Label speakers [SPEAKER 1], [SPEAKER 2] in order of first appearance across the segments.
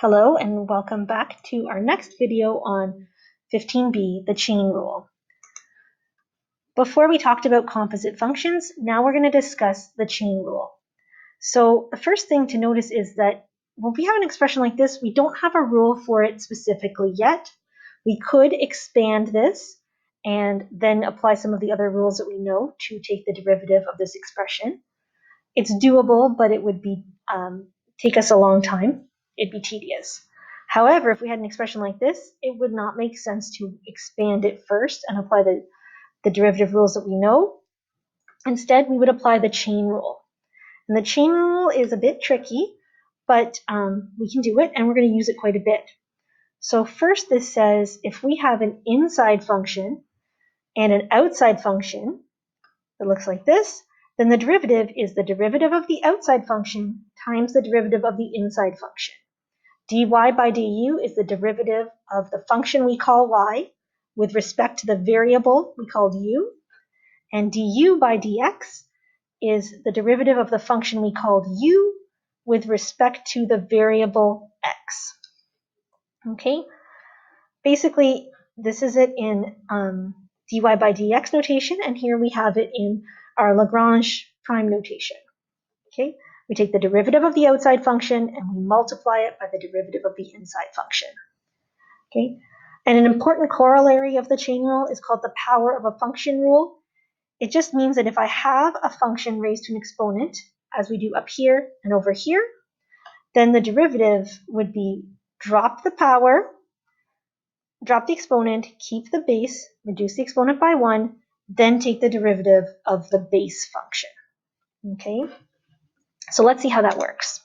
[SPEAKER 1] Hello and welcome back to our next video on 15b, the chain rule. Before we talked about composite functions, now we're going to discuss the chain rule. So the first thing to notice is that when we have an expression like this, we don't have a rule for it specifically yet. We could expand this and then apply some of the other rules that we know to take the derivative of this expression. It's doable, but it would be take us a long time. It'd be tedious. However, if we had an expression like this, it would not make sense to expand it first and apply the derivative rules that we know. Instead, we would apply the chain rule. And the chain rule is a bit tricky, but we can do it, and we're going to use it quite a bit. So first, this says if we have an inside function and an outside function that looks like this, then the derivative is the derivative of the outside function times the derivative of the inside function. dy by du is the derivative of the function we call y with respect to the variable we called u, and du by dx is the derivative of the function we called u with respect to the variable x. Okay, basically this is it in dy by dx notation, and here we have it in our Lagrange prime notation. Okay, we take the derivative of the outside function and we multiply it by the derivative of the inside function. Okay, and an important corollary of the chain rule is called the power of a function rule. It just means that if I have a function raised to an exponent, as we do up here and over here, then the derivative would be drop the power, drop the exponent, keep the base, reduce the exponent by 1, then take the derivative of the base function. Okay, so let's see how that works.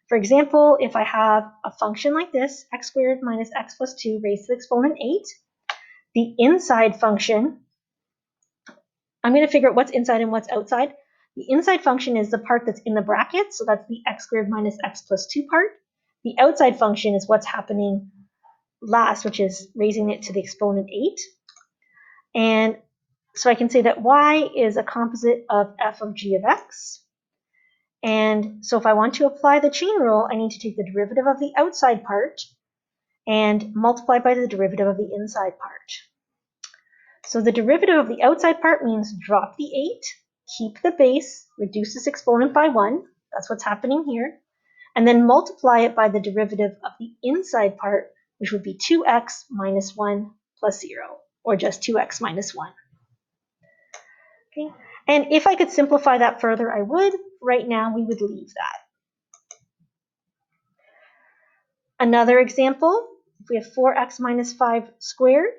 [SPEAKER 1] For example, if I have a function like this, x squared minus x plus 2 raised to the exponent 8, the inside function, I'm going to figure out what's inside and what's outside. The inside function is the part that's in the bracket, so that's the x squared minus x plus 2 part. The outside function is what's happening last, which is raising it to the exponent 8. And so I can say that y is a composite of f of g of x. And so if I want to apply the chain rule, I need to take the derivative of the outside part and multiply by the derivative of the inside part. So the derivative of the outside part means drop the 8, keep the base, reduce this exponent by 1, that's what's happening here, and then multiply it by the derivative of the inside part, which would be 2x minus 1 plus 0, or just 2x minus 1. Okay. And if I could simplify that further, I would. Right now, we would leave that. Another example, if we have 4x minus 5 squared,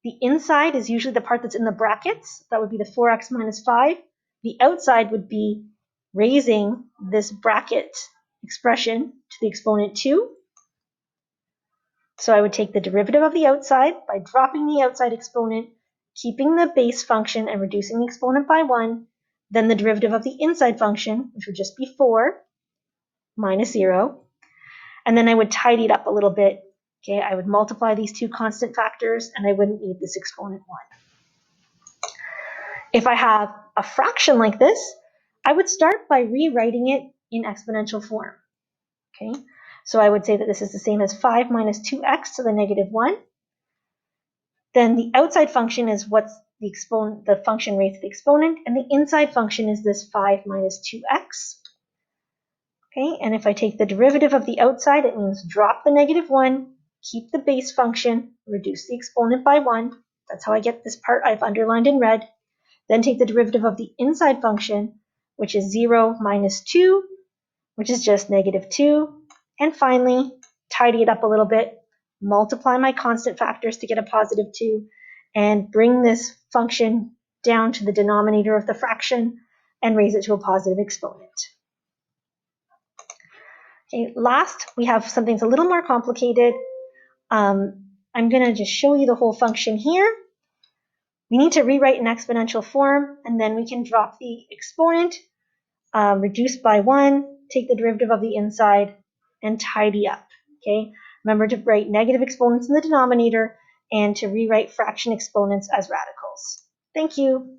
[SPEAKER 1] the inside is usually the part that's in the brackets. That would be the 4x minus 5. The outside would be raising this bracket expression to the exponent 2. So I would take the derivative of the outside by dropping the outside exponent, keeping the base function and reducing the exponent by 1, then the derivative of the inside function, which would just be 4 minus 0, and then I would tidy it up a little bit. Okay, I would multiply these two constant factors and I wouldn't need this exponent 1. If I have a fraction like this, I would start by rewriting it in exponential form. Okay, so I would say that this is the same as 5 minus 2x to the negative 1. Then the outside function is what's the function raised to the exponent, and the inside function is this 5 minus 2x. Okay, and if I take the derivative of the outside, it means drop the negative 1, keep the base function, reduce the exponent by 1. That's how I get this part I've underlined in red. Then take the derivative of the inside function, which is 0 minus 2, which is just negative 2. And finally, tidy it up a little bit, multiply my constant factors to get a positive 2, and bring this function down to the denominator of the fraction and raise it to a positive exponent. Okay, last, we have something that's a little more complicated. I'm going to just show you the whole function here. We need to rewrite in exponential form, and then we can drop the exponent, reduce by 1, take the derivative of the inside, and tidy up. Okay, remember to write negative exponents in the denominator and to rewrite fraction exponents as radicals. Thank you.